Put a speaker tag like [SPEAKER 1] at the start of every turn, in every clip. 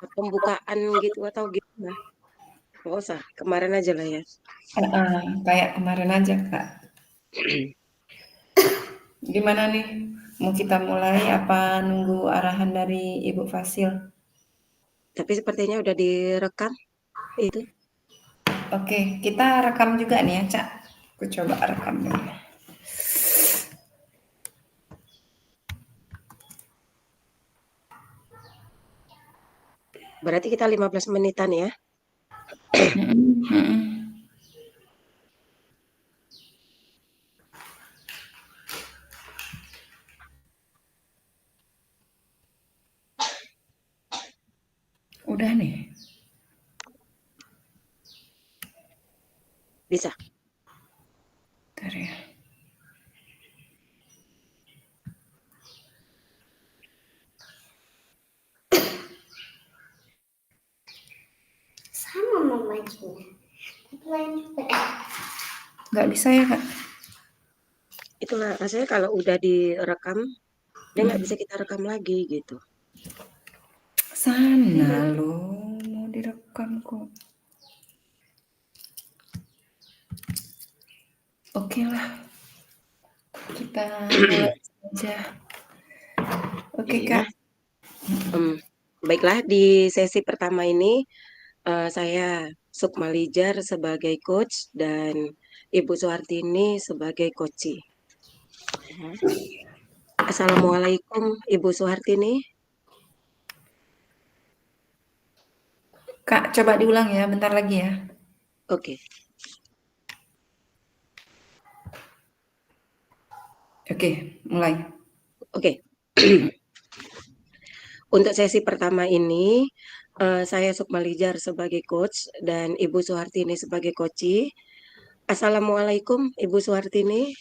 [SPEAKER 1] pembukaan gitu atau gimana? Nggak usah, kemarin aja lah ya.
[SPEAKER 2] Kayak kemarin aja, Kak. Gimana nih? Mau kita mulai apa nunggu arahan dari Ibu Fasil?
[SPEAKER 1] Tapi sepertinya udah direkam itu.
[SPEAKER 2] Oke, kita rekam juga nih ya, Cak. Aku coba rekam dulu.
[SPEAKER 1] Berarti kita 15 menitan ya.
[SPEAKER 2] Mm-mm, mm-mm. Udah nih.
[SPEAKER 1] Bisa.
[SPEAKER 2] Bentar ya.
[SPEAKER 3] Sama memajunya. Lain juga.
[SPEAKER 2] Nggak bisa ya, Kak?
[SPEAKER 1] Itulah rasanya kalau udah direkam, dia nggak bisa
[SPEAKER 2] Hmm.
[SPEAKER 1] kita rekam lagi gitu.
[SPEAKER 2] Sana loh, mau direkam kok. Oke lah, kita mulai saja. Oke,
[SPEAKER 1] Iya.
[SPEAKER 2] Kak.
[SPEAKER 1] Baiklah, di sesi pertama ini saya Sukmalijar sebagai coach dan Ibu Suhartini sebagai coachee. Assalamualaikum Ibu Suhartini.
[SPEAKER 2] Kak, coba diulang ya, bentar lagi ya.
[SPEAKER 1] Oke,
[SPEAKER 2] Oke, mulai.
[SPEAKER 1] oke. Untuk sesi pertama ini, saya Sukmalijar sebagai coach dan Ibu Suhartini sebagai coachee. Assalamualaikum Ibu Suhartini.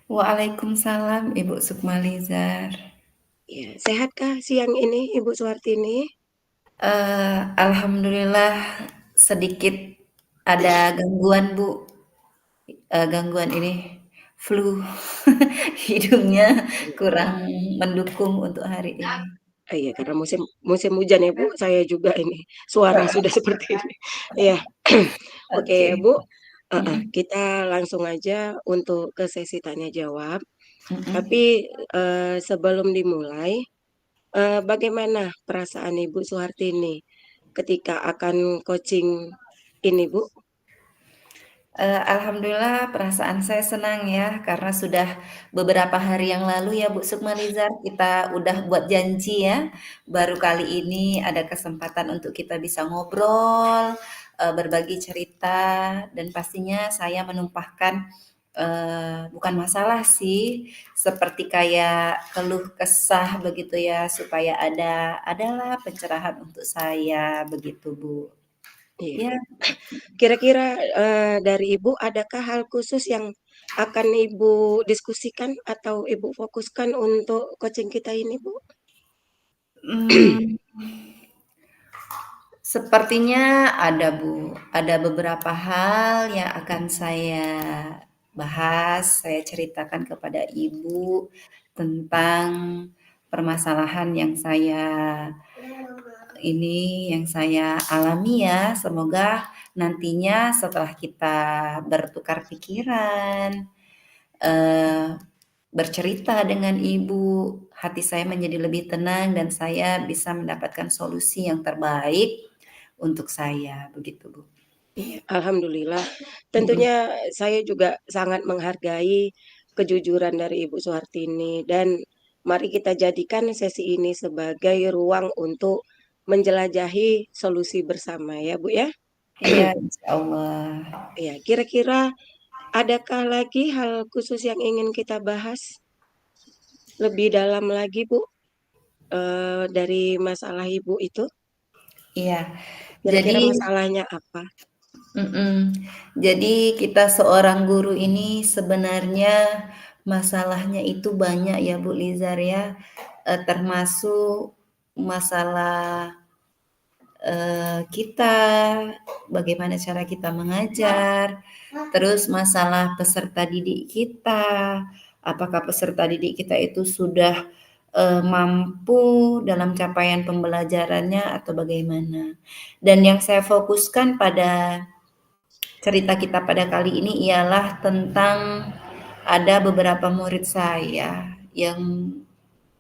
[SPEAKER 2] Waalaikumsalam, Ibu Sukmalizar.
[SPEAKER 1] Ya, sehatkah siang ini Ibu Suhartini?
[SPEAKER 2] Alhamdulillah sedikit ada gangguan, Bu. Gangguan ini flu. Hidungnya kurang mendukung untuk hari ini.
[SPEAKER 1] Iya, karena musim musim hujan ya Bu, saya juga ini suara sudah seperti ini. Iya. Oke
[SPEAKER 2] Oke.
[SPEAKER 1] Bu,
[SPEAKER 2] Mhm,
[SPEAKER 1] kita langsung aja untuk ke sesi tanya jawab.
[SPEAKER 2] mhm.
[SPEAKER 1] Tapi sebelum dimulai, bagaimana perasaan Ibu Suhartini ketika akan coaching ini Bu?
[SPEAKER 2] Alhamdulillah perasaan saya senang ya, karena sudah beberapa hari yang lalu ya Bu Sukmalizar, kita udah buat janji ya, baru kali ini ada kesempatan untuk kita bisa ngobrol, berbagi cerita, dan pastinya saya menumpahkan, bukan masalah sih, seperti kayak keluh kesah begitu ya, supaya adalah pencerahan untuk saya, begitu Bu.
[SPEAKER 1] Iya.
[SPEAKER 2] Ya.
[SPEAKER 1] Kira-kira dari Ibu adakah hal khusus yang akan Ibu diskusikan atau Ibu fokuskan untuk coaching kita ini Bu?
[SPEAKER 2] Mmm. Sepertinya ada Bu, ada beberapa hal yang akan saya bahas, saya ceritakan kepada Ibu tentang permasalahan yang yang saya alami ya. Semoga nantinya setelah kita bertukar pikiran, eee, bercerita dengan Ibu, hati saya menjadi lebih tenang dan saya bisa mendapatkan solusi yang terbaik untuk saya, begitu, Bu.
[SPEAKER 1] Iya, alhamdulillah.
[SPEAKER 2] Mhm.
[SPEAKER 1] Tentunya saya juga sangat menghargai kejujuran dari Ibu Suhartini dan mari kita jadikan sesi ini sebagai ruang untuk menjelajahi solusi bersama ya, Bu, ya.
[SPEAKER 2] Iya, insyaallah.
[SPEAKER 1] Iya, kira-kira adakah lagi hal khusus yang ingin kita bahas lebih dalam lagi, Bu, dari masalah Ibu itu?
[SPEAKER 2] Iya. Jadi
[SPEAKER 1] Kira-kira masalahnya apa?
[SPEAKER 2] mhm, jadi kita seorang guru ini sebenarnya masalahnya itu banyak ya, Bu Lizar ya, termasuk masalah kita, bagaimana cara kita mengajar, terus masalah peserta didik kita, apakah peserta didik kita itu sudah mampu dalam capaian pembelajarannya atau bagaimana. Dan yang saya fokuskan pada cerita kita pada kali ini ialah tentang ada beberapa murid saya yang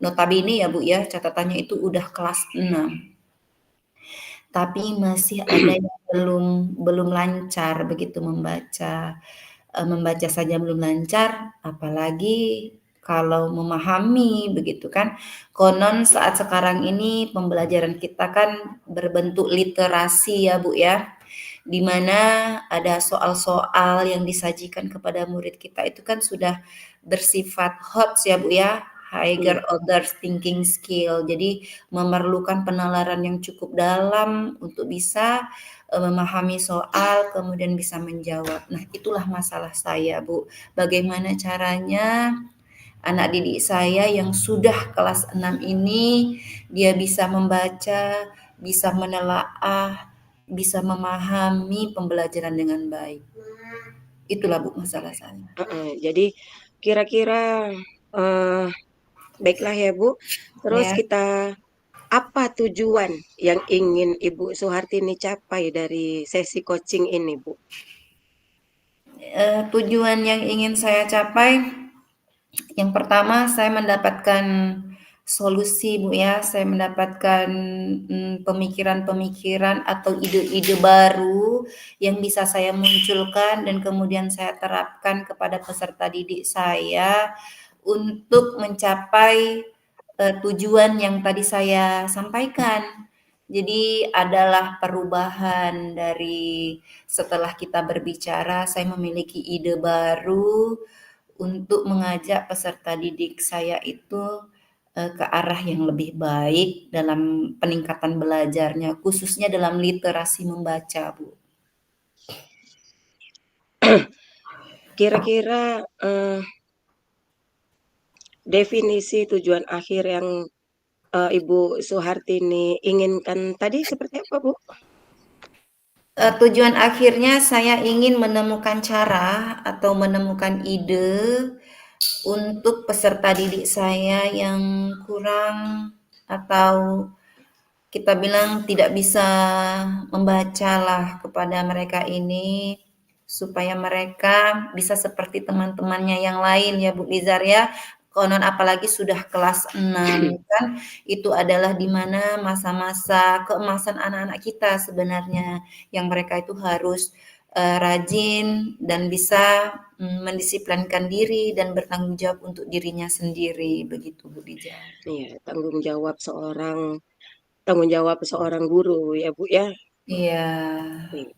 [SPEAKER 2] notabene ya Bu ya, catatannya itu udah kelas 6, tapi masih ada yang belum lancar begitu membaca. Membaca saja belum lancar, apalagi kalau memahami begitu kan. Konon saat sekarang ini pembelajaran kita kan berbentuk literasi ya Bu ya, di mana ada soal-soal yang disajikan kepada murid kita itu kan sudah bersifat HOTS ya Bu ya,
[SPEAKER 1] Iya.
[SPEAKER 2] higher order thinking skill. Jadi memerlukan penalaran yang cukup dalam untuk bisa memahami soal kemudian bisa menjawab. Nah, itulah masalah saya, Bu. Bagaimana caranya anak didik saya yang sudah kelas 6 ini dia bisa membaca, bisa menelaah, bisa memahami pembelajaran dengan baik. Itulah Bu masalah saya.
[SPEAKER 1] Jadi kira-kira baiklah ya Bu. Terus
[SPEAKER 2] Ya,
[SPEAKER 1] apa tujuan yang ingin Ibu Suhartini capai dari sesi coaching ini, Bu?
[SPEAKER 2] tujuan yang ingin saya capai yang pertama saya mendapatkan solusi Bu ya, saya mendapatkan pemikiran-pemikiran atau ide-ide baru yang bisa saya munculkan dan kemudian saya terapkan kepada peserta didik saya untuk mencapai tujuan yang tadi saya sampaikan. Jadi adalah perubahan dari setelah kita berbicara, saya memiliki ide baru untuk mengajak peserta didik saya itu ke arah yang lebih baik dalam peningkatan belajarnya, khususnya dalam literasi membaca, Bu.
[SPEAKER 1] Kira-kira definisi tujuan akhir yang Ibu Suhartini inginkan tadi seperti apa, Bu?
[SPEAKER 2] Tujuan akhirnya saya ingin menemukan cara atau menemukan ide untuk peserta didik saya yang kurang atau kita bilang tidak bisa membacalah kepada mereka ini supaya mereka bisa seperti teman-temannya yang lain ya Bu Lizar ya. Konon apalagi sudah kelas 6 kan itu adalah di mana masa-masa keemasan anak-anak kita sebenarnya yang mereka itu harus rajin dan bisa mendisiplinkan diri dan bertanggung jawab untuk dirinya sendiri begitu Bu Lizar.
[SPEAKER 1] Iya, tanggung jawab seorang guru ya, Bu ya.
[SPEAKER 2] Iya.
[SPEAKER 1] Iya,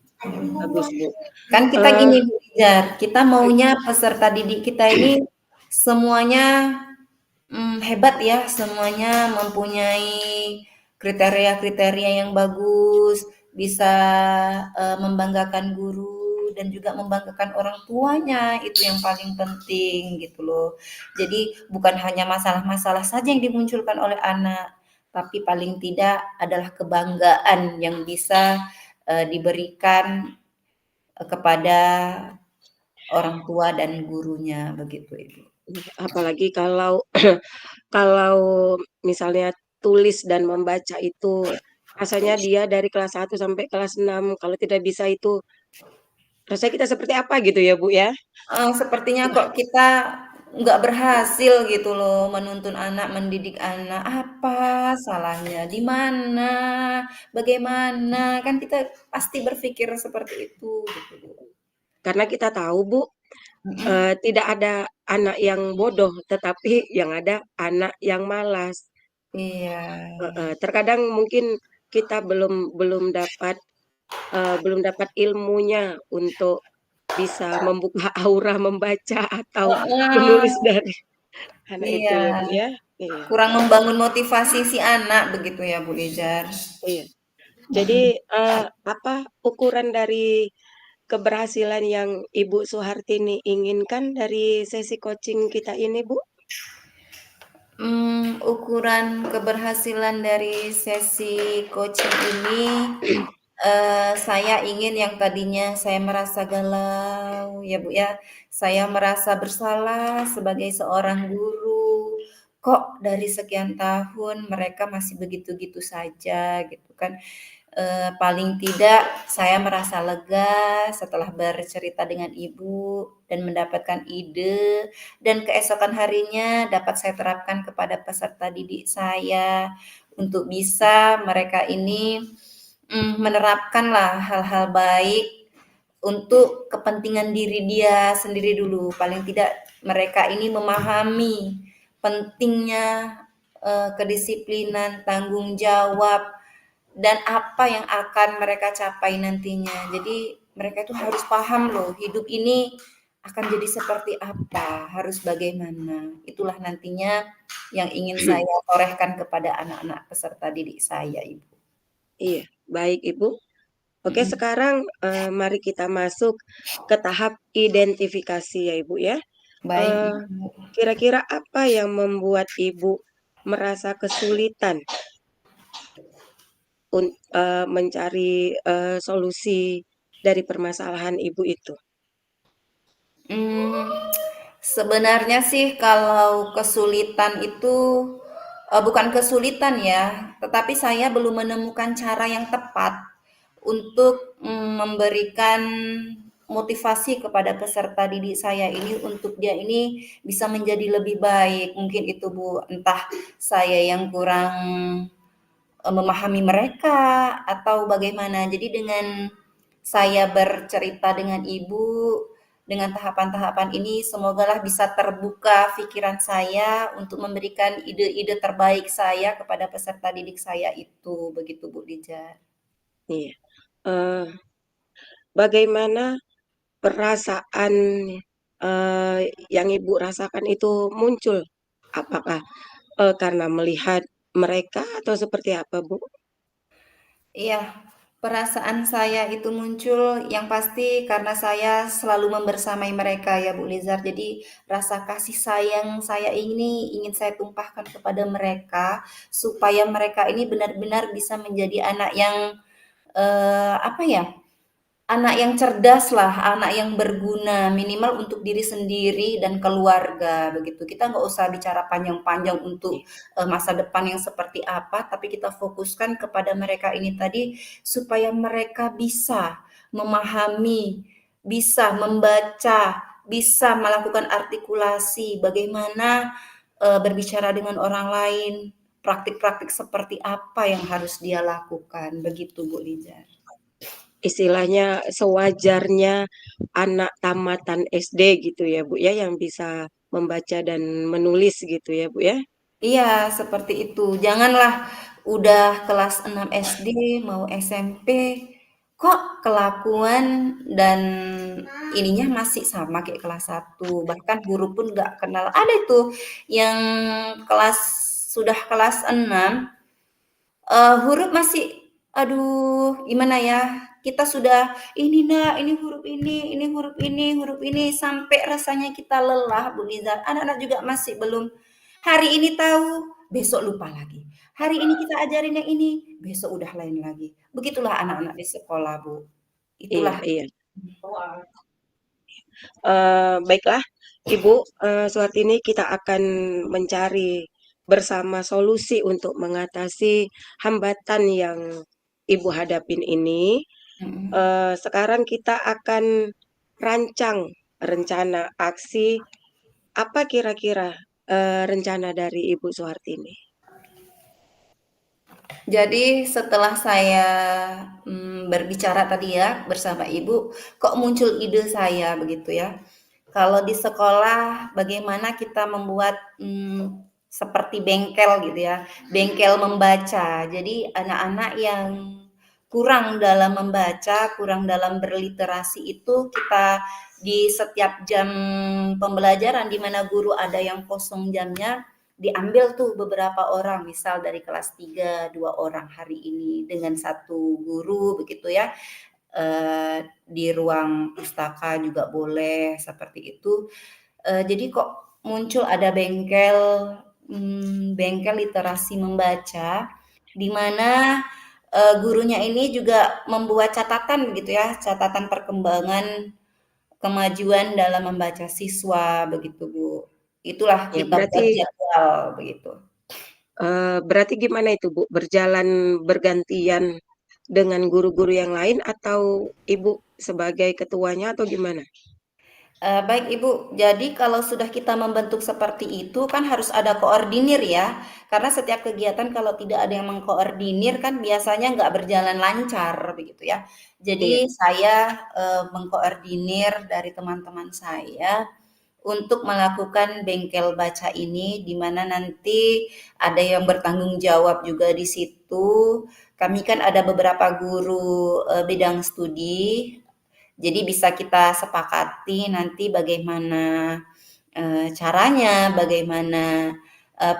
[SPEAKER 1] bagus, Bu.
[SPEAKER 2] Kan kita
[SPEAKER 1] Eh,
[SPEAKER 2] gini Bu Rizar, kita maunya peserta didik kita ini semuanya hebat ya, semuanya mempunyai kriteria-kriteria yang bagus, bisa membanggakan guru dan juga membanggakan orang tuanya, itu yang paling penting gitu loh. Jadi bukan hanya masalah-masalah saja yang dimunculkan oleh anak, tapi paling tidak adalah kebanggaan yang bisa diberikan kepada orang tua dan gurunya begitu Ibu.
[SPEAKER 1] apalagi kalau kalau misalnya tulis dan membaca itu rasanya dia dari kelas 1 sampai kelas 6 kalau tidak bisa itu rasanya kita seperti apa gitu ya, Bu ya?
[SPEAKER 2] Sepertinya kok kita nggak berhasil gitu loh menuntun anak, mendidik anak. Apa salahnya? Di mana? Bagaimana? Kan kita pasti berpikir seperti itu gitu Bu.
[SPEAKER 1] Karena kita tahu, Bu,
[SPEAKER 2] Mhm.
[SPEAKER 1] tidak ada anak yang bodoh, tetapi yang ada anak yang malas.
[SPEAKER 2] Iya.
[SPEAKER 1] Terkadang mungkin kita belum dapat ilmunya untuk bisa membuka aura membaca atau menulis
[SPEAKER 2] Heeh,
[SPEAKER 1] dari anak itu
[SPEAKER 2] iya.
[SPEAKER 1] ya, Bu, ya? Iya,
[SPEAKER 2] Kurang membangun motivasi si anak begitu ya Bu Lijar.
[SPEAKER 1] iya. Jadi, apa ukuran dari keberhasilan yang Ibu Suhartini inginkan dari sesi coaching kita ini, Bu?
[SPEAKER 2] Ukuran keberhasilan dari sesi coaching ini, saya ingin yang tadinya saya merasa galau ya, Bu, ya, saya merasa bersalah sebagai seorang guru, kok dari sekian tahun mereka masih begitu-gitu saja gitu kan. Paling tidak saya merasa lega setelah bercerita dengan ibu dan mendapatkan ide dan keesokan harinya dapat saya terapkan kepada peserta didik saya untuk bisa mereka ini, menerapkanlah hal-hal baik untuk kepentingan diri dia sendiri dulu. Paling tidak mereka ini memahami pentingnya, kedisiplinan, tanggung jawab, dan apa yang akan mereka capai nantinya. Jadi mereka itu harus paham loh, hidup ini akan jadi seperti apa, harus bagaimana. Itulah nantinya yang ingin saya torehkan kepada anak-anak peserta didik saya, Ibu.
[SPEAKER 1] Iya, baik Ibu. Oke,
[SPEAKER 2] Mhm.
[SPEAKER 1] sekarang, mari kita masuk ke tahap identifikasi ya, Ibu, ya.
[SPEAKER 2] Baik,
[SPEAKER 1] Eee,
[SPEAKER 2] Ibu.
[SPEAKER 1] Kira-kira apa yang membuat Ibu merasa kesulitan mencari, solusi dari permasalahan Ibu itu?
[SPEAKER 2] Mmm, Sebenarnya sih kalau kesulitan itu, bukan kesulitan ya, tetapi saya belum menemukan cara yang tepat untuk, memberikan motivasi kepada peserta didik saya ini untuk dia ini bisa menjadi lebih baik. Mungkin itu Bu, entah saya yang kurang, memahami mereka atau bagaimana. Jadi dengan saya bercerita dengan Ibu, dengan tahapan-tahapan ini semogalah bisa terbuka pikiran saya untuk memberikan ide-ide terbaik saya kepada peserta didik saya itu, begitu Bu Liza.
[SPEAKER 1] Iya, eee, bagaimana perasaan, yang Ibu rasakan itu muncul? Apakah, karena melihat mereka atau seperti apa, Bu?
[SPEAKER 2] Iya, perasaan saya itu muncul yang pasti karena saya selalu membersamai mereka ya Bu Lizar. Jadi rasa kasih sayang saya ini ingin saya tumpahkan kepada mereka supaya mereka ini benar-benar bisa menjadi anak yang apa ya? Anak yang cerdas lah, anak yang berguna, minimal untuk diri sendiri dan keluarga, begitu. Kita nggak usah bicara panjang-panjang untuk,
[SPEAKER 1] Iya,
[SPEAKER 2] masa depan yang seperti apa, tapi kita fokuskan kepada mereka ini tadi, supaya mereka bisa memahami, bisa membaca, bisa melakukan artikulasi, bagaimana, berbicara dengan orang lain, praktik-praktik seperti apa yang harus dia lakukan, begitu Bu Liza.
[SPEAKER 1] istilahnya sewajarnya anak tamatan SD gitu ya, Bu, ya, yang bisa membaca dan menulis gitu ya, Bu, ya?
[SPEAKER 2] Iya, seperti itu. Janganlah udah kelas 6 SD mau SMP, kok kelakuan dan ininya masih sama kayak kelas 1, bahkan huruf pun nggak kenal. Ada itu yang kelas sudah kelas 6, huruf masih, aduh gimana ya, kita sudah, "Ini Nak, ini huruf ini huruf huruf ini," sampai rasanya kita lelah Bu Liza. Anak-anak juga masih belum, hari ini tahu, besok lupa lagi. Hari ini kita ajarin yang ini, besok udah lain lagi. Begitulah anak-anak di sekolah Bu.
[SPEAKER 1] Iya
[SPEAKER 2] Itulah.
[SPEAKER 1] iya. Baiklah Ibu, Suhartini, kita akan mencari bersama solusi untuk mengatasi hambatan yang Ibu hadapin ini.
[SPEAKER 2] Mhm.
[SPEAKER 1] Sekarang kita akan rancang rencana aksi, apa kira-kira, rencana dari Ibu Suhartini?
[SPEAKER 2] Jadi setelah saya, berbicara tadi ya bersama Ibu, kok muncul ide saya begitu ya. Kalau di sekolah bagaimana kita membuat, seperti bengkel gitu ya, bengkel membaca. Jadi anak-anak yang kurang dalam membaca, kurang dalam berliterasi itu kita di setiap jam pembelajaran di mana guru ada yang kosong jamnya, diambil tuh beberapa orang, misal dari kelas 3 2 orang hari ini dengan satu guru begitu ya, di ruang pustaka juga boleh seperti itu. Jadi kok muncul ada bengkel, bengkel literasi membaca, di mana, gurunya ini juga membuat catatan begitu ya, catatan perkembangan kemajuan dalam membaca siswa begitu, Bu. Itulah
[SPEAKER 1] Ya
[SPEAKER 2] kita buat
[SPEAKER 1] berarti
[SPEAKER 2] jadwal begitu.
[SPEAKER 1] berarti gimana itu Bu? Berjalan bergantian dengan guru-guru yang lain atau Ibu sebagai ketuanya atau gimana?
[SPEAKER 2] Baik Ibu, jadi kalau sudah kita membentuk seperti itu kan harus ada koordinir ya, karena setiap kegiatan kalau tidak ada yang mengkoordinir kan biasanya nggak berjalan lancar begitu ya.
[SPEAKER 1] Iya,
[SPEAKER 2] Jadi saya mengkoordinir dari teman-teman saya untuk melakukan bengkel baca ini, di mana nanti ada yang bertanggung jawab juga di situ. Kami kan ada beberapa guru bidang studi, jadi bisa kita sepakati nanti bagaimana, caranya, bagaimana,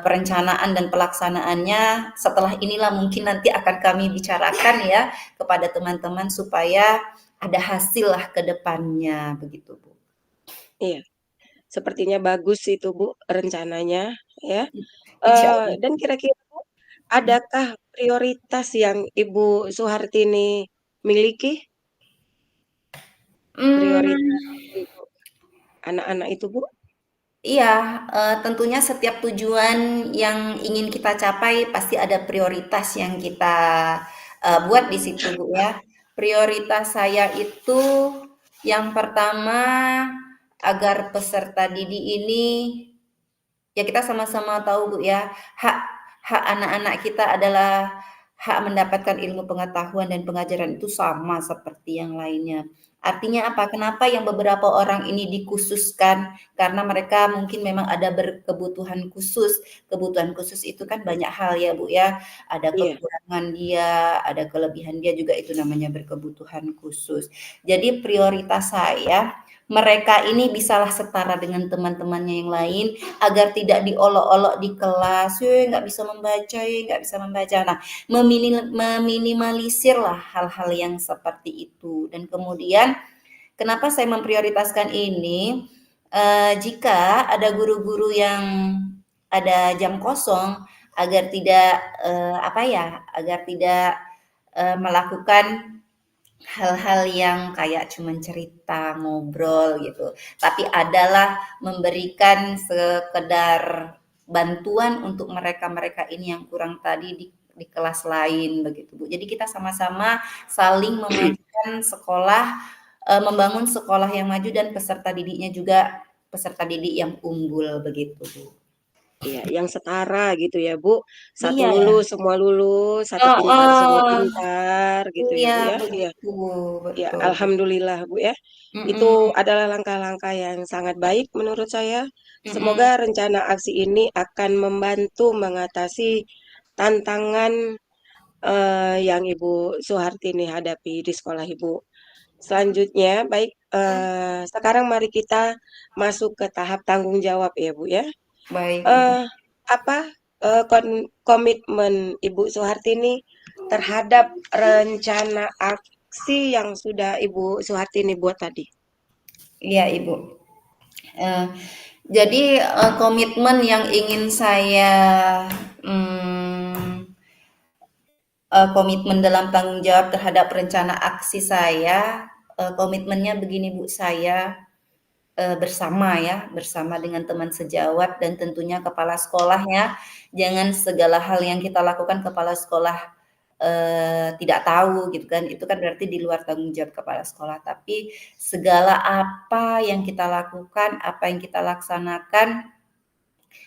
[SPEAKER 2] perencanaan dan pelaksanaannya. Setelah inilah mungkin nanti akan kami bicarakan ya kepada teman-teman supaya ada hasil lah ke depannya, begitu, Bu.
[SPEAKER 1] iya. Sepertinya bagus itu Bu rencananya ya.
[SPEAKER 2] Insya Allah.
[SPEAKER 1] Dan kira-kira Bu, adakah prioritas yang Ibu Suhartini miliki? Prioritas
[SPEAKER 2] Mmm.
[SPEAKER 1] untuk anak-anak itu Bu?
[SPEAKER 2] Iya, tentunya setiap tujuan yang ingin kita capai pasti ada prioritas yang kita, buat di situ, Bu, ya. Prioritas saya itu yang pertama agar peserta didik ini ya kita sama-sama tahu Bu ya, hak hak anak-anak kita adalah hak mendapatkan ilmu pengetahuan dan pengajaran itu sama seperti yang lainnya. Artinya apa? Kenapa yang beberapa orang ini dikhususkan? Karena mereka mungkin memang ada berkebutuhan khusus. Kebutuhan khusus itu kan banyak hal ya Bu ya. Ada
[SPEAKER 1] Iya,
[SPEAKER 2] kekurangan dia, ada kelebihan dia juga itu namanya berkebutuhan khusus. Jadi prioritas saya mereka ini bisalah setara dengan teman-temannya yang lain agar tidak diolok-olok di kelas, nggak bisa membaca, nggak bisa membaca." Nah, meminimalisirlah hal-hal yang seperti itu. Dan kemudian kenapa saya memprioritaskan ini, jika ada guru-guru yang ada jam kosong agar tidak, apa ya, agar tidak, melakukan hal-hal yang kayak cuman cerita, ngobrol gitu, tapi adalah memberikan sekedar bantuan untuk mereka-mereka ini yang kurang tadi di kelas lain begitu, Bu. Jadi kita sama-sama saling memajukan sekolah, membangun sekolah yang maju dan peserta didiknya juga peserta didik yang unggul begitu, Bu.
[SPEAKER 1] iya, yang setara gitu ya Bu. Satu
[SPEAKER 2] Iya,
[SPEAKER 1] lulus, semua lulus, satu pintar, semua
[SPEAKER 2] heeh,
[SPEAKER 1] pintar gitu ya
[SPEAKER 2] iya
[SPEAKER 1] Bu ya. Iya.
[SPEAKER 2] begitu,
[SPEAKER 1] Ya,
[SPEAKER 2] betul.
[SPEAKER 1] alhamdulillah Bu ya. Itu
[SPEAKER 2] Mhm,
[SPEAKER 1] adalah langkah-langkah yang sangat baik menurut saya. Semoga
[SPEAKER 2] mhm.
[SPEAKER 1] rencana aksi ini akan membantu mengatasi tantangan yang Ibu Suhartini hadapi di sekolah Ibu. Selanjutnya, baik, sekarang mari kita masuk ke tahap tanggung jawab ya Bu ya.
[SPEAKER 2] Baik, Ibu.
[SPEAKER 1] Eh, apa komitmen Ibu Suhartini terhadap rencana aksi yang sudah Ibu Suhartini buat tadi?
[SPEAKER 2] Iya, Ibu. Eee, jadi, komitmen yang ingin saya, mmm, komitmen dalam tanggung jawab terhadap rencana aksi saya, komitmennya begini, Bu, saya, bersama ya, bersama dengan teman sejawat dan tentunya kepala sekolah ya. Jangan segala hal yang kita lakukan kepala sekolah tidak tahu gitu kan, itu kan berarti di luar tanggung jawab kepala sekolah. Tapi segala apa yang kita lakukan, apa yang kita laksanakan,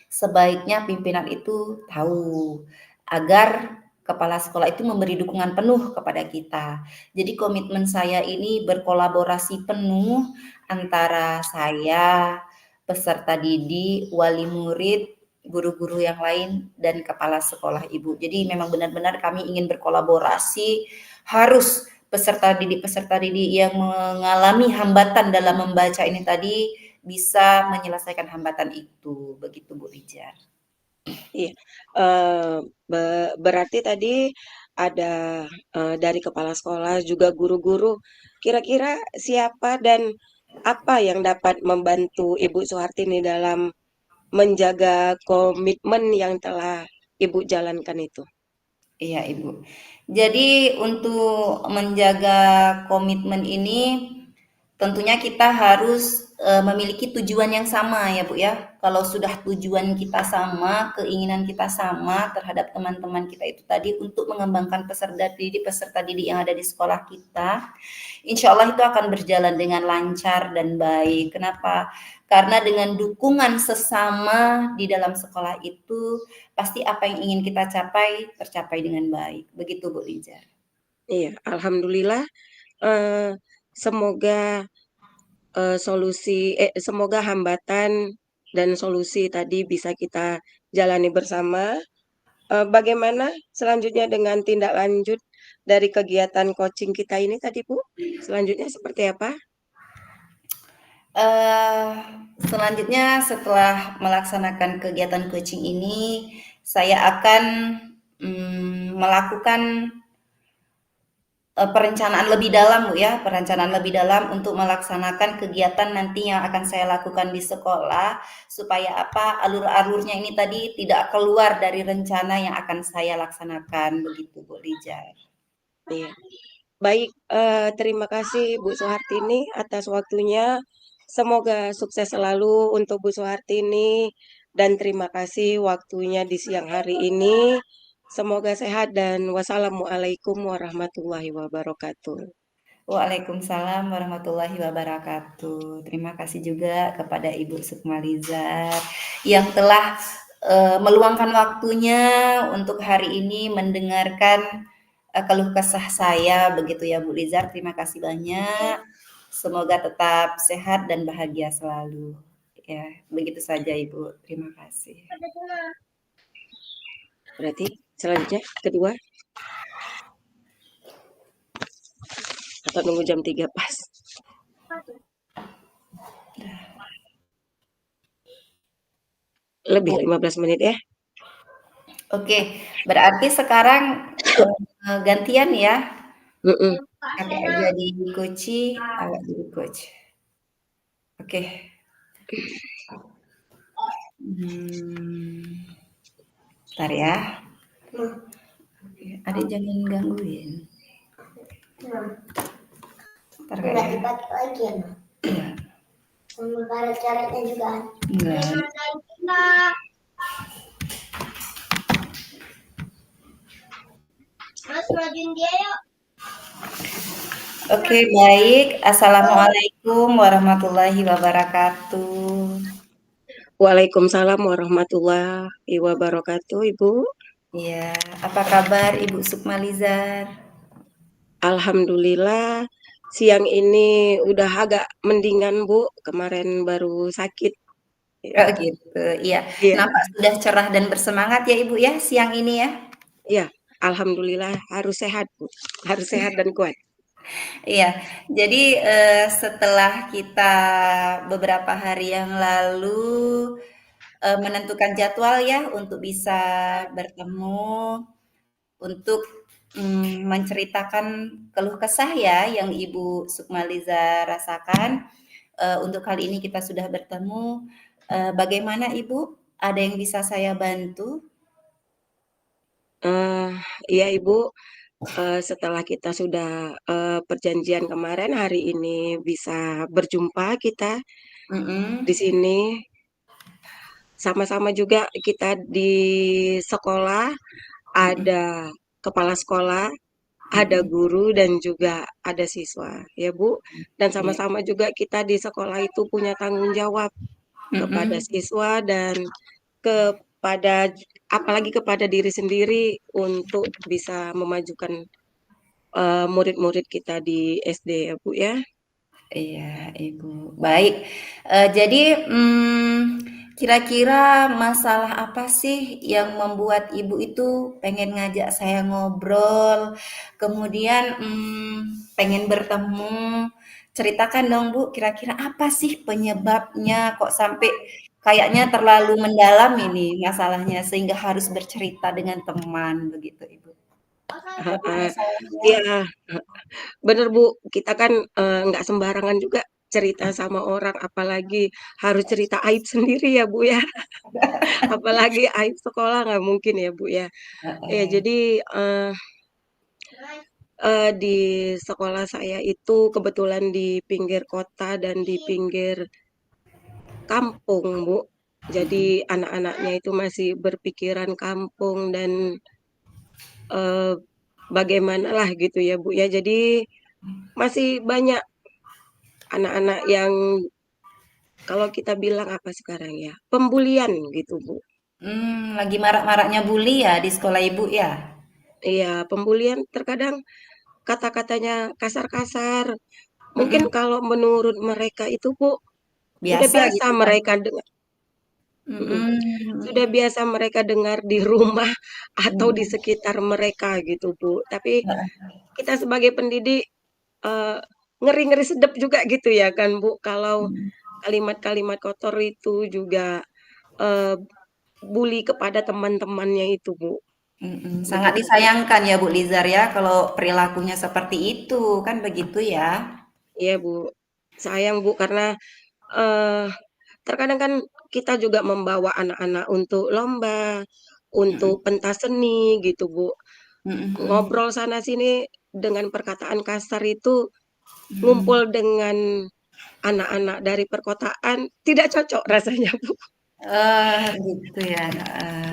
[SPEAKER 2] sebaiknya pimpinan itu tahu, agar kepala sekolah itu memberi dukungan penuh kepada kita. Jadi komitmen saya ini berkolaborasi penuh antara saya, peserta didik, wali murid, guru-guru yang lain, dan kepala sekolah Ibu. Jadi memang benar-benar kami ingin berkolaborasi, harus peserta didik yang mengalami hambatan dalam membaca ini tadi bisa menyelesaikan hambatan itu, begitu Bu Rijal.
[SPEAKER 1] Iya, eee, berarti tadi ada, dari kepala sekolah juga guru-guru. Kira-kira siapa dan apa yang dapat membantu Ibu Suhartini dalam menjaga komitmen yang telah Ibu jalankan itu?
[SPEAKER 2] Iya Ibu. Jadi untuk menjaga komitmen ini tentunya kita harus memiliki tujuan yang sama ya Bu ya. Kalau sudah tujuan kita sama, keinginan kita sama terhadap teman-teman kita itu tadi untuk mengembangkan peserta didik yang ada di sekolah kita, insya Allah itu akan berjalan dengan lancar dan baik. Kenapa? Karena dengan dukungan sesama di dalam sekolah itu, pasti apa yang ingin kita capai, tercapai dengan baik. Begitu Bu Liza.
[SPEAKER 1] Iya, alhamdulillah. eh, semoga semoga hambatan dan solusi tadi bisa kita jalani bersama. Bagaimana selanjutnya dengan tindak lanjut dari kegiatan coaching kita ini tadi, Bu? Selanjutnya seperti apa?
[SPEAKER 2] Eh, Selanjutnya setelah melaksanakan kegiatan coaching ini, saya akan melakukan perencanaan lebih dalam Bu ya, perencanaan lebih dalam untuk melaksanakan kegiatan nanti yang akan saya lakukan di sekolah, supaya apa, alur-alurnya ini tadi tidak keluar dari rencana yang akan saya laksanakan, begitu Bu Lija.
[SPEAKER 1] Iya. Baik, terima kasih Bu Suhartini atas waktunya. Semoga sukses selalu untuk Bu Suhartini dan terima kasih waktunya di siang hari ini. Semoga sehat dan wassalamualaikum warahmatullahi wabarakatuh.
[SPEAKER 2] Waalaikumsalam warahmatullahi wabarakatuh. Terima kasih juga kepada Ibu Sukmalizar yang telah meluangkan waktunya untuk hari ini mendengarkan keluh kesah saya begitu ya Bu Lizar. Terima kasih banyak. Semoga tetap sehat dan bahagia selalu. Ya, begitu saja Ibu. Terima kasih.
[SPEAKER 1] Berarti selanjutnya kedua atau nunggu jam 3 pas? Lebih 15 menit ya.
[SPEAKER 2] Oke, berarti sekarang gantian ya. Kakak jadi coach, awak jadi coach. Oke. Bentar ya. Oke, adik jangan gangguin. Ntar
[SPEAKER 3] Nggak
[SPEAKER 2] kayak
[SPEAKER 3] dipakai lagi ya, Ma?
[SPEAKER 2] Iya.
[SPEAKER 3] Sama karet-karetnya juga.
[SPEAKER 2] Enggak.
[SPEAKER 3] Mas, majuin dia yuk.
[SPEAKER 2] Oke, baik. Assalamualaikum warahmatullahi wabarakatuh.
[SPEAKER 1] Waalaikumsalam warahmatullahi wabarakatuh, Ibu.
[SPEAKER 2] Iya, apa kabar Ibu Sukmalizar?
[SPEAKER 1] Alhamdulillah, siang ini udah agak mendingan, Bu. Kemarin baru sakit.
[SPEAKER 2] Oh gitu, iya.
[SPEAKER 1] Iya,
[SPEAKER 2] Nampak sudah cerah dan bersemangat ya Ibu ya siang ini ya?
[SPEAKER 1] iya. Alhamdulillah harus sehat, Bu. Harus sehat dan kuat.
[SPEAKER 2] Iya, jadi setelah kita beberapa hari yang lalu menentukan jadwal ya untuk bisa bertemu, untuk menceritakan keluh kesah ya yang Ibu Sukmaliza rasakan. Untuk kali ini kita sudah bertemu. Bagaimana Ibu? Ada yang bisa saya bantu?
[SPEAKER 1] Iya, Ibu. Setelah kita sudah perjanjian kemarin, hari ini bisa berjumpa kita
[SPEAKER 2] Mm-mm.
[SPEAKER 1] di sini. Sama-sama juga kita di sekolah,
[SPEAKER 2] Mm-mm.
[SPEAKER 1] ada kepala sekolah, ada
[SPEAKER 2] Mm-mm.
[SPEAKER 1] guru dan juga ada siswa, ya Bu. Dan
[SPEAKER 2] Iya.
[SPEAKER 1] sama-sama juga kita di sekolah itu punya tanggung jawab kepada
[SPEAKER 2] Mm-mm.
[SPEAKER 1] siswa dan kepada apalagi kepada diri sendiri untuk bisa memajukan murid-murid kita di SD ya Bu ya.
[SPEAKER 2] Iya, Ibu. Baik, jadi, kira-kira masalah apa sih yang membuat Ibu itu pengen ngajak saya ngobrol, kemudian, pengen bertemu? Ceritakan dong, Bu, kira-kira apa sih penyebabnya kok sampai kayaknya terlalu mendalam ini masalahnya sehingga harus bercerita dengan teman, begitu, Ibu. Apa, Bu,
[SPEAKER 1] Heeh.
[SPEAKER 2] masalahnya?
[SPEAKER 1] Iya, bener Bu, kita kan nggak sembarangan juga cerita sama orang, apalagi harus cerita aib sendiri ya Bu ya, apalagi aib sekolah nggak mungkin ya Bu ya. Ya
[SPEAKER 2] Heeh.
[SPEAKER 1] jadi di sekolah saya itu kebetulan di pinggir kota dan di pinggir kampung, Bu. Jadi anak-anaknya itu masih berpikiran kampung dan eee, bagaimanalah gitu ya, Bu, ya. Jadi masih banyak anak-anak yang kalau kita bilang apa sekarang ya, pembulian gitu, Bu.
[SPEAKER 2] Lagi marak-maraknya bully ya di sekolah Ibu ya?
[SPEAKER 1] Iya, pembulian terkadang kata-katanya kasar-kasar. Mungkin
[SPEAKER 2] Mhm,
[SPEAKER 1] kalau menurut mereka itu, Bu, sudah
[SPEAKER 2] biasa
[SPEAKER 1] biasa
[SPEAKER 2] gitu kan?
[SPEAKER 1] mereka dengar mhm, sudah
[SPEAKER 2] Mhm
[SPEAKER 1] biasa mereka dengar di rumah atau di
[SPEAKER 2] mhm,
[SPEAKER 1] sekitar mereka gitu, Bu. Tapi
[SPEAKER 2] heeh,
[SPEAKER 1] kita sebagai pendidik, eee, ngeri-ngeri sedep juga gitu ya kan, Bu, kalau
[SPEAKER 2] mhm,
[SPEAKER 1] kalimat-kalimat kotor itu juga, eee, bully kepada teman-temannya itu, Bu,
[SPEAKER 2] sangat
[SPEAKER 1] begitu, Bu.
[SPEAKER 2] disayangkan ya Bu Lizar ya kalau perilakunya seperti itu, kan begitu ya?
[SPEAKER 1] Iya, Bu, sayang, Bu, karena, eee, terkadang kan kita juga membawa anak-anak untuk lomba, untuk
[SPEAKER 2] Mhm
[SPEAKER 1] pentas seni gitu, Bu.
[SPEAKER 2] mhm mhm.
[SPEAKER 1] Ngobrol sana sini dengan perkataan kasar itu ngumpul dengan anak-anak dari perkotaan tidak cocok rasanya, Bu.
[SPEAKER 2] Gitu ya, heeh.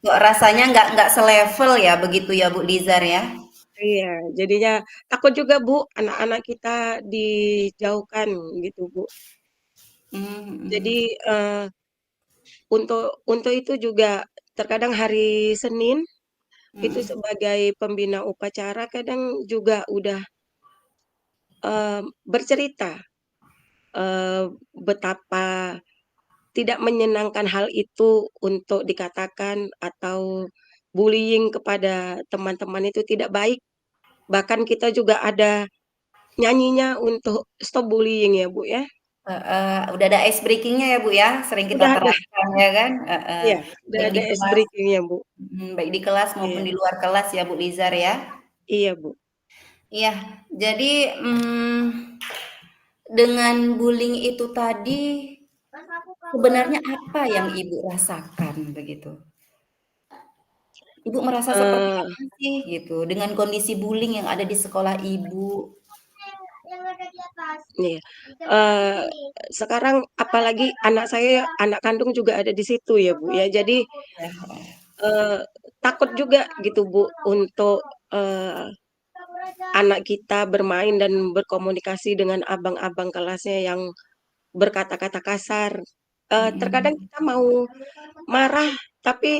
[SPEAKER 2] Kok rasanya nggak selevel ya begitu ya Bu Lizar ya?
[SPEAKER 1] Iya, jadinya takut juga, Bu, anak-anak kita dijauhkan gitu, Bu.
[SPEAKER 2] Mhm
[SPEAKER 1] Jadi, untuk itu juga terkadang hari Senin itu
[SPEAKER 2] mhm,
[SPEAKER 1] sebagai pembina upacara kadang juga udah, bercerita, betapa tidak menyenangkan hal itu untuk dikatakan atau bullying kepada teman-teman itu tidak baik. Bahkan kita juga ada nyanyinya untuk stop bullying ya, Bu, ya.
[SPEAKER 2] udah ada ice breaking-nya ya Bu ya, sering kita
[SPEAKER 1] Udah ada,
[SPEAKER 2] terapkan ya kan? Heeh,
[SPEAKER 1] iya, udah
[SPEAKER 2] baik di
[SPEAKER 1] ada ice
[SPEAKER 2] kelas
[SPEAKER 1] breaking-nya, Bu.
[SPEAKER 2] baik di kelas maupun
[SPEAKER 1] Iya,
[SPEAKER 2] di luar kelas ya Bu Lizar ya?
[SPEAKER 1] iya, Bu.
[SPEAKER 2] Iya, jadi, dengan bullying itu tadi,
[SPEAKER 3] Pas aku kabur.
[SPEAKER 2] sebenarnya apa yang Ibu rasakan begitu? Ibu merasa seperti
[SPEAKER 1] Eee,
[SPEAKER 2] apa sih gitu, dengan kondisi bullying yang ada di sekolah Ibu?
[SPEAKER 3] Yang ada di atas.
[SPEAKER 1] iya,
[SPEAKER 3] Di depan
[SPEAKER 1] eee,
[SPEAKER 3] sini.
[SPEAKER 1] sekarang apalagi anak saya, anak kandung juga ada di situ ya, Bu, ya. Jadi,
[SPEAKER 2] Ya, heeh.
[SPEAKER 1] eee, takut juga gitu, Bu, untuk, eee,
[SPEAKER 3] Kabur aja.
[SPEAKER 1] anak kita bermain dan berkomunikasi dengan abang-abang kelasnya yang berkata-kata kasar. Terkadang
[SPEAKER 2] Mhm.
[SPEAKER 1] kita mau marah, tapi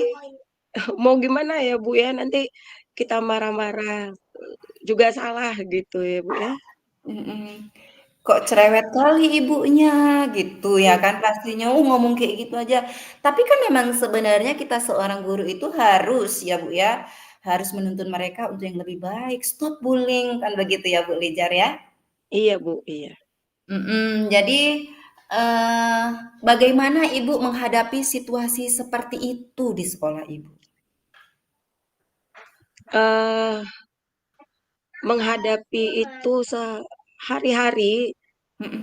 [SPEAKER 1] mau gimana ya, Bu, ya, nanti kita marah-marah, juga salah gitu ya, Bu, ya.
[SPEAKER 2] Mhm. Kok cerewet kali ibunya gitu ya
[SPEAKER 1] Iya,
[SPEAKER 2] kan pastinya, ngomong kayak gitu aja. Tapi kan memang sebenarnya kita seorang guru itu harus ya Bu ya, harus menuntun mereka untuk yang lebih baik, stop bullying kan begitu ya Bu Lijar ya?
[SPEAKER 1] iya, Bu, iya.
[SPEAKER 2] Jadi, eee, bagaimana Ibu menghadapi situasi seperti itu di sekolah Ibu?
[SPEAKER 1] Eee, menghadapi itu sehari-hari,
[SPEAKER 2] Mhm.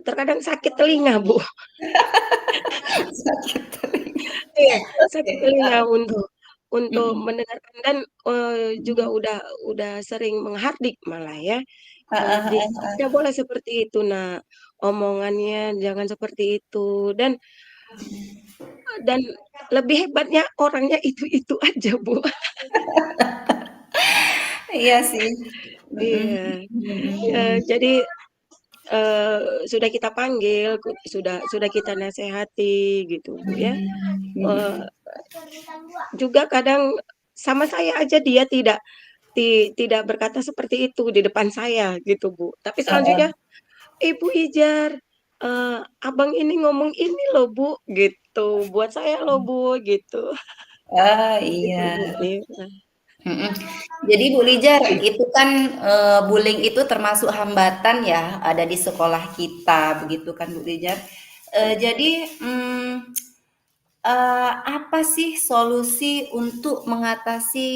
[SPEAKER 1] terkadang sakit telinga, Bu.
[SPEAKER 2] Sakit telinga.
[SPEAKER 1] Iya,
[SPEAKER 2] Oke,
[SPEAKER 1] sakit telinga
[SPEAKER 2] heeh,
[SPEAKER 1] untuk
[SPEAKER 2] mhm,
[SPEAKER 1] mendengarkan dan, juga
[SPEAKER 2] mhm.
[SPEAKER 1] udah sering menghardik malah ya.
[SPEAKER 2] Heeh
[SPEAKER 1] Di
[SPEAKER 2] heeh
[SPEAKER 1] tidak
[SPEAKER 2] heeh.
[SPEAKER 1] boleh seperti itu, Nak, omongannya jangan seperti itu dan lebih hebatnya orangnya itu-itu aja, Bu.
[SPEAKER 2] Iya sih. Mhm
[SPEAKER 1] Iya,
[SPEAKER 2] mhm mhm.
[SPEAKER 1] jadi, sudah kita panggil, sudah kita nasehati gitu, Bu, ya.
[SPEAKER 2] Mhm
[SPEAKER 1] Eee,
[SPEAKER 2] mhm.
[SPEAKER 3] Bintang dua.
[SPEAKER 1] juga kadang sama saya aja dia tidak berkata seperti itu di depan saya gitu, Bu. Tapi
[SPEAKER 2] Heeh.
[SPEAKER 1] selanjutnya, "Ibu Ijar, abang ini ngomong ini loh, Bu," gitu, "buat saya loh, Bu," gitu.
[SPEAKER 2] Oh,
[SPEAKER 1] Gitu,
[SPEAKER 2] iya.
[SPEAKER 1] Bu, iya.
[SPEAKER 2] Mhm. Jadi Bu Lijar, itu kan, bullying itu termasuk hambatan ya, ada di sekolah kita, begitu kan Bu Lijar? Jadi, apa sih solusi untuk mengatasi,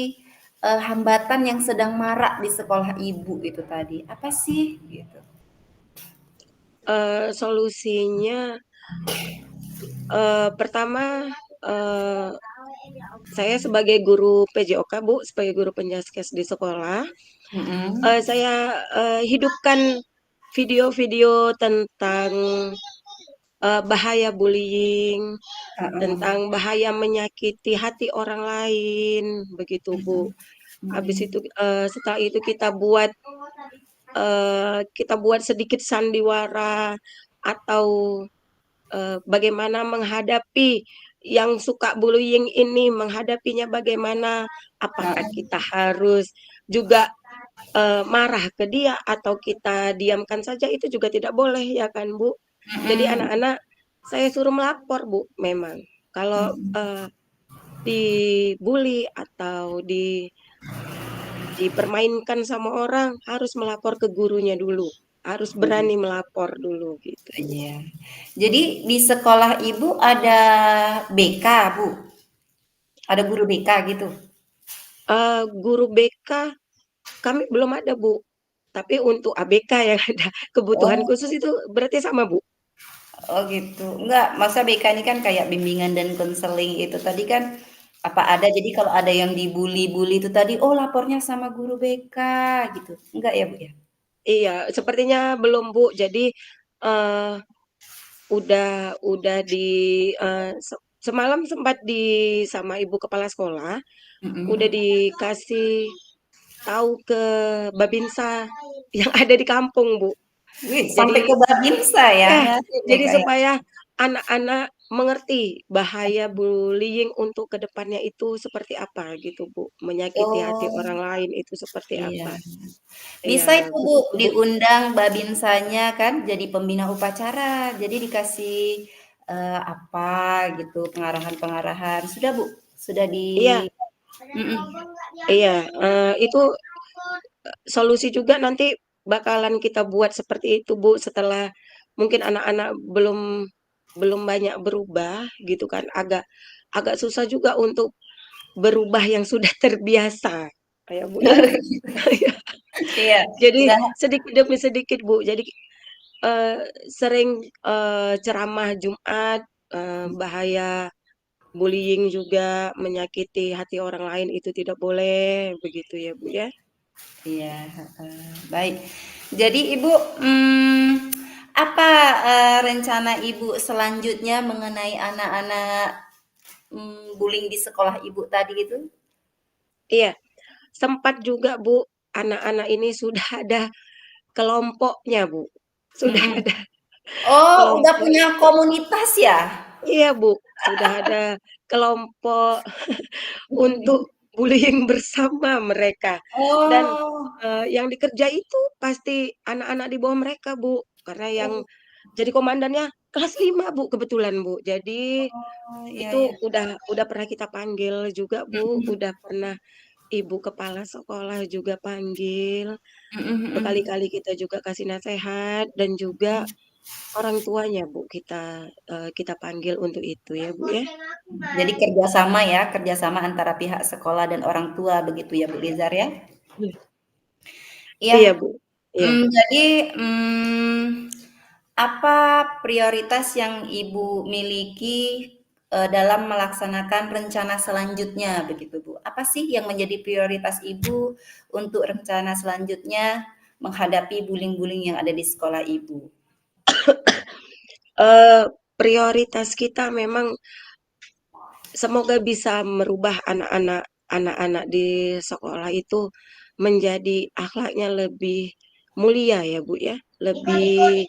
[SPEAKER 2] hambatan yang sedang marak di sekolah Ibu itu tadi? Apa sih? Gitu.
[SPEAKER 1] Solusinya, pertama, eee, saya sebagai guru PJOK, Bu, sebagai guru penjaskes di sekolah,
[SPEAKER 2] Mhm.
[SPEAKER 1] saya, hidupkan video-video tentang, bahaya bullying,
[SPEAKER 2] Heeh.
[SPEAKER 1] tentang bahaya menyakiti hati orang lain, begitu, Bu.
[SPEAKER 2] Mhm.
[SPEAKER 1] Habis
[SPEAKER 2] Mhm.
[SPEAKER 1] itu, setelah itu kita buat sedikit sandiwara atau, bagaimana menghadapi yang suka bullying ini, menghadapinya bagaimana, apakah
[SPEAKER 2] Heeh.
[SPEAKER 1] kita harus juga, marah ke dia atau kita diamkan saja, itu juga tidak boleh ya kan, Bu. Jadi
[SPEAKER 2] Mhm.
[SPEAKER 1] anak-anak saya suruh melapor, Bu, memang. Kalau,
[SPEAKER 2] Mhm.
[SPEAKER 1] dibully atau dipermainkan sama orang, harus melapor ke gurunya dulu, harus
[SPEAKER 2] Oh,
[SPEAKER 1] berani
[SPEAKER 2] gitu.
[SPEAKER 1] melapor dulu, gitu.
[SPEAKER 2] Iya. Jadi di sekolah Ibu ada BK, Bu? Ada guru BK gitu?
[SPEAKER 1] Guru BK kami belum ada, Bu, tapi untuk ABK yang ada kebutuhan
[SPEAKER 2] Oh.
[SPEAKER 1] khusus itu berarti sama, Bu?
[SPEAKER 2] Oh gitu. Enggak, masa BK ini kan kayak bimbingan dan konseling itu tadi kan apa ada jadi kalau ada yang dibully-bully itu tadi, oh lapornya sama guru BK gitu. Enggak ya, Bu, ya?
[SPEAKER 1] Iya, sepertinya belum, Bu. Jadi, eee, udah semalam sempat sama ibu kepala sekolah, udah
[SPEAKER 2] Mhm.
[SPEAKER 1] dikasih tahu ke Babinsa yang ada di kampung, Bu.
[SPEAKER 2] Wih, sampai
[SPEAKER 1] Jadi
[SPEAKER 2] ke Babinsa ya
[SPEAKER 1] ya,
[SPEAKER 2] ngasih
[SPEAKER 1] jadi
[SPEAKER 2] BK ya?
[SPEAKER 1] supaya anak-anak mengerti bahaya bullying untuk ke depannya itu seperti apa gitu, Bu. Menyakiti hati
[SPEAKER 2] Oh,
[SPEAKER 1] orang lain itu seperti
[SPEAKER 2] iya.
[SPEAKER 1] apa.
[SPEAKER 2] Bisa
[SPEAKER 1] Iya,
[SPEAKER 2] itu, Bu,
[SPEAKER 1] begitu, Bu.
[SPEAKER 2] diundang Babinsanya kan jadi pembina upacara. Jadi dikasih, apa gitu, pengarahan-pengarahan. Sudah, Bu? Sudah di
[SPEAKER 1] Iya
[SPEAKER 2] mhm.
[SPEAKER 1] iya, itu solusi juga nanti bakalan kita buat seperti itu, Bu, setelah mungkin anak-anak belum belum banyak berubah gitu kan, agak agak susah juga untuk berubah yang sudah terbiasa, ya, Bu, ya.
[SPEAKER 2] Iya,
[SPEAKER 1] Jadi
[SPEAKER 2] udah
[SPEAKER 1] sedikit demi sedikit, Bu. Jadi, eee, sering, ceramah Jumat, bahaya bullying juga, menyakiti hati orang lain itu tidak boleh, begitu ya, Bu, ya?
[SPEAKER 2] iya, heeh, baik. Jadi Ibu, apa, rencana Ibu selanjutnya mengenai anak-anak, bullying di sekolah Ibu tadi itu?
[SPEAKER 1] Iya, sempat juga, Bu, anak-anak ini sudah ada kelompoknya, Bu. Sudah
[SPEAKER 2] Mhm.
[SPEAKER 1] ada
[SPEAKER 2] Oh, udah
[SPEAKER 1] kelompok
[SPEAKER 2] punya komunitas ya?
[SPEAKER 1] iya, Bu, sudah ada kelompok untuk bullying bersama mereka dan,
[SPEAKER 2] Oh,
[SPEAKER 1] yang dikerja itu pasti anak-anak di bawah mereka, Bu, karena yang
[SPEAKER 2] oh
[SPEAKER 1] jadi komandannya kelas 5 Bu, kebetulan, Bu. Jadi
[SPEAKER 2] oh, iya
[SPEAKER 1] itu
[SPEAKER 2] iya.
[SPEAKER 1] udah pernah kita panggil juga, Bu,
[SPEAKER 2] Mhm,
[SPEAKER 1] udah pernah ibu kepala sekolah juga panggil,
[SPEAKER 2] mhm mhm.
[SPEAKER 1] berkali-kali kita juga kasih nasehat dan juga orang tuanya, Bu, kita panggil untuk itu ya, Bu, ya.
[SPEAKER 2] Jadi kerjasama ya, kerjasama antara pihak sekolah dan orang tua begitu ya, Bu Lizar ya?
[SPEAKER 1] Iya.
[SPEAKER 2] Iya,
[SPEAKER 1] Iya, Bu, iya.
[SPEAKER 2] jadi, apa prioritas yang Ibu miliki, dalam melaksanakan rencana selanjutnya begitu, Bu? Apa sih yang menjadi prioritas Ibu untuk rencana selanjutnya menghadapi bullying-bullying yang ada di sekolah Ibu?
[SPEAKER 1] Prioritas kita memang semoga bisa merubah anak-anak di sekolah itu menjadi akhlaknya lebih mulia ya, Bu, ya, lebih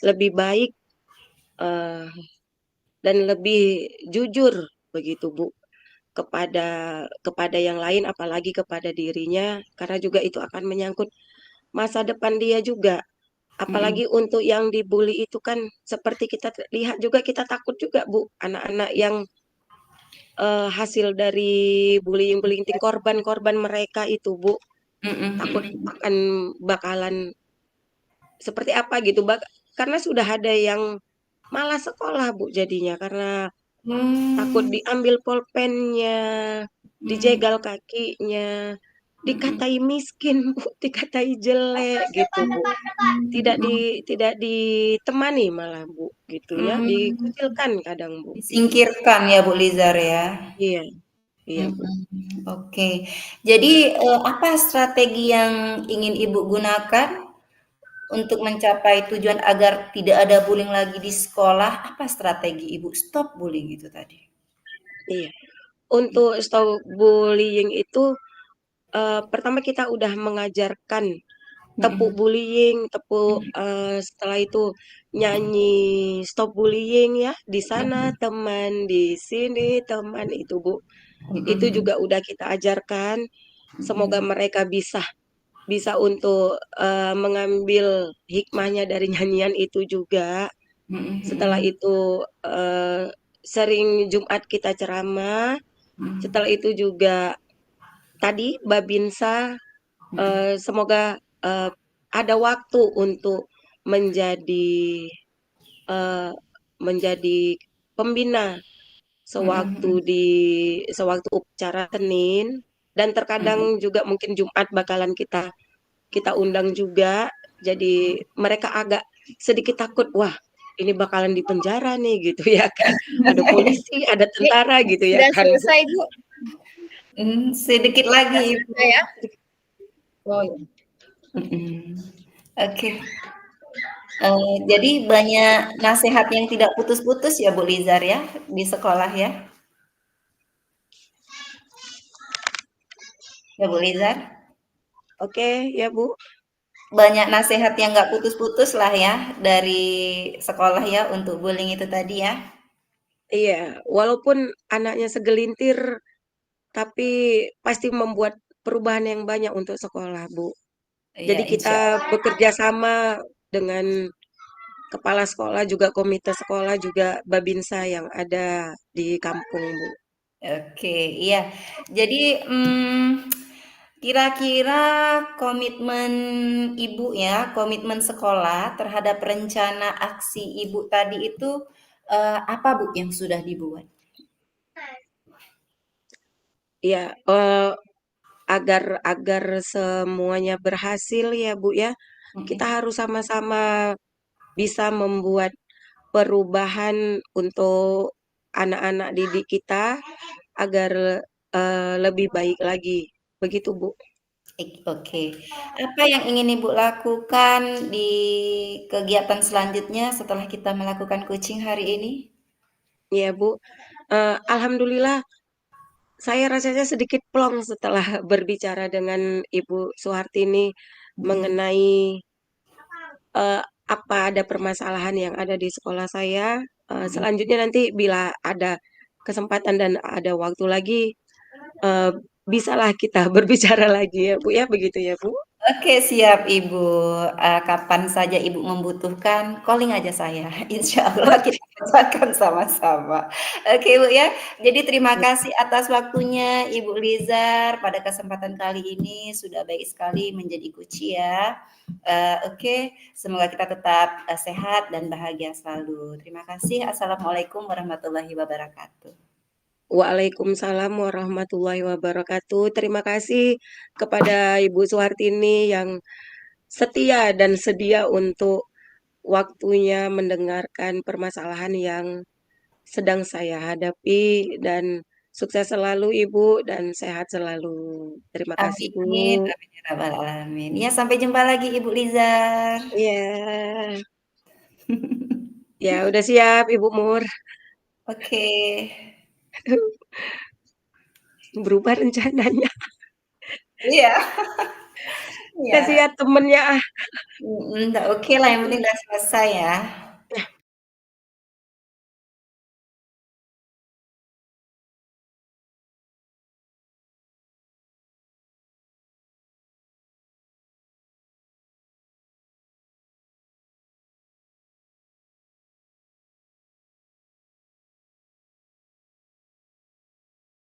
[SPEAKER 1] lebih baik, eee, dan lebih jujur begitu, Bu, kepada kepada yang lain apalagi kepada dirinya, karena juga itu akan menyangkut masa depan dia juga.
[SPEAKER 2] Mhm,
[SPEAKER 1] Apalagi untuk yang dibully itu kan seperti kita lihat juga kita takut juga, Bu, anak-anak yang hasil dari bullying-bullying korban-korban mereka itu, Bu,
[SPEAKER 2] mhm
[SPEAKER 1] takut
[SPEAKER 2] mhm mhm.
[SPEAKER 1] akan bakalan seperti apa gitu, karena sudah ada yang malas sekolah, Bu, jadinya karena takut
[SPEAKER 2] Mmm,
[SPEAKER 1] diambil pulpennya,
[SPEAKER 2] mmm,
[SPEAKER 1] dijegal kakinya,
[SPEAKER 2] mhm.
[SPEAKER 1] dikatai miskin, Bu, dikatai jelek gitu, Bu. Tidak ditemani malah, Bu, gitu ya,
[SPEAKER 2] Mmm,
[SPEAKER 1] dikucilkan kadang, Bu, gitu.
[SPEAKER 2] disingkirkan ya, Bu Lizar ya?
[SPEAKER 1] Iya iya, Bu.
[SPEAKER 2] Mhm, oke. Jadi, apa strategi yang ingin Ibu gunakan untuk mencapai tujuan agar tidak ada bullying lagi di sekolah, apa strategi Ibu stop bullying itu tadi?
[SPEAKER 1] Iya. Untuk stop bullying itu, pertama kita udah mengajarkan tepuk
[SPEAKER 2] Mhm,
[SPEAKER 1] bullying, tepuk,
[SPEAKER 2] mhm,
[SPEAKER 1] setelah itu nyanyi stop bullying ya, di sana
[SPEAKER 2] mhm,
[SPEAKER 1] teman, di sini teman, itu Bu. Itu
[SPEAKER 2] mhm,
[SPEAKER 1] juga udah kita ajarkan, semoga
[SPEAKER 2] mhm,
[SPEAKER 1] mereka bisa bisa untuk, mengambil hikmahnya dari nyanyian itu juga.
[SPEAKER 2] mhm,
[SPEAKER 1] Setelah
[SPEAKER 2] mhm,
[SPEAKER 1] itu, sering Jumat kita ceramah,
[SPEAKER 2] mhm,
[SPEAKER 1] setelah itu juga tadi Babinsa,
[SPEAKER 2] mhm,
[SPEAKER 1] semoga, ada waktu untuk menjadi, eee, menjadi pembina
[SPEAKER 2] mhm,
[SPEAKER 1] sewaktu
[SPEAKER 2] mhm,
[SPEAKER 1] sewaktu upacara Senin, dan terkadang
[SPEAKER 2] mhm.
[SPEAKER 1] juga mungkin Jumat bakalan kita kita undang juga. Jadi mereka agak sedikit takut, "Wah, ini bakalan dipenjara nih," gitu ya kan. Ada polisi, ada
[SPEAKER 4] Ini
[SPEAKER 1] tentara gitu ya
[SPEAKER 4] sudah
[SPEAKER 1] kan, Bu.
[SPEAKER 4] selesai, Bu?
[SPEAKER 2] Sedikit
[SPEAKER 4] Sudah
[SPEAKER 2] lagi
[SPEAKER 4] selesai
[SPEAKER 2] Ibu.
[SPEAKER 4] ya? Oh, ya.
[SPEAKER 2] Mhm. Oke. Jadi banyak nasihat yang tidak putus-putus ya Bu Lizar ya, di sekolah ya? Ya Bu Lizar?
[SPEAKER 1] Oke, ya, Bu.
[SPEAKER 2] Banyak nasihat yang nggak putus-putus lah ya, dari sekolah ya untuk bullying itu tadi ya?
[SPEAKER 1] Iya, walaupun anaknya segelintir, tapi pasti membuat perubahan yang banyak untuk sekolah, Bu.
[SPEAKER 2] Iya
[SPEAKER 1] Jadi
[SPEAKER 2] insya
[SPEAKER 1] kita
[SPEAKER 2] Allah.
[SPEAKER 1] bekerja sama dengan kepala sekolah, juga komite sekolah, juga Babinsa yang ada di kampung, Bu.
[SPEAKER 2] Oke, iya. Jadi, kira-kira komitmen Ibu ya, komitmen sekolah terhadap rencana aksi Ibu tadi itu, apa Bu yang sudah dibuat?
[SPEAKER 1] Iya, agar agar semuanya berhasil ya, Bu, ya, kita
[SPEAKER 2] Mhm,
[SPEAKER 1] harus sama-sama bisa membuat perubahan untuk anak-anak didik kita agar, lebih baik lagi, begitu, Bu.
[SPEAKER 2] oke. Apa yang ingin Ibu lakukan di kegiatan selanjutnya setelah kita melakukan coaching hari ini?
[SPEAKER 1] Iya, Bu, alhamdulillah saya rasanya sedikit plong setelah berbicara dengan Ibu Suhartini
[SPEAKER 2] Mhm,
[SPEAKER 1] mengenai, apa ada permasalahan yang ada di sekolah saya.
[SPEAKER 2] mhm.
[SPEAKER 1] Selanjutnya nanti bila ada kesempatan dan ada waktu lagi, eee, bisalah kita berbicara lagi ya, Bu, ya, begitu ya, Bu?
[SPEAKER 2] Oke siap Ibu, kapan saja Ibu membutuhkan, calling aja saya, insya Allah kita kerjakan sama-sama. Oke Bu ya, jadi terima
[SPEAKER 1] Ya.
[SPEAKER 2] kasih atas waktunya Ibu Lizar pada kesempatan kali ini, sudah baik sekali menjadi kunci ya. Oke, semoga kita tetap, sehat dan bahagia selalu. Terima kasih, assalamualaikum warahmatullahi wabarakatuh.
[SPEAKER 1] Waalaikumsalam warahmatullahi wabarakatuh. Terima kasih kepada Ibu Suhartini yang setia dan sedia untuk waktunya mendengarkan permasalahan yang sedang saya hadapi, dan sukses selalu Ibu dan sehat selalu. Terima kasih,
[SPEAKER 2] Amin,
[SPEAKER 1] Bu.
[SPEAKER 2] amin ya rabbal alamin. Ya sampai jumpa lagi Ibu Lizar.
[SPEAKER 1] Iya. Ya, udah siap Ibu Mur.
[SPEAKER 2] Oke.
[SPEAKER 1] Berubah rencananya.
[SPEAKER 2] Iya, iya.
[SPEAKER 1] Kasihan temennya ah.
[SPEAKER 2] Nggak oke lah, yang penting udah selesai ya.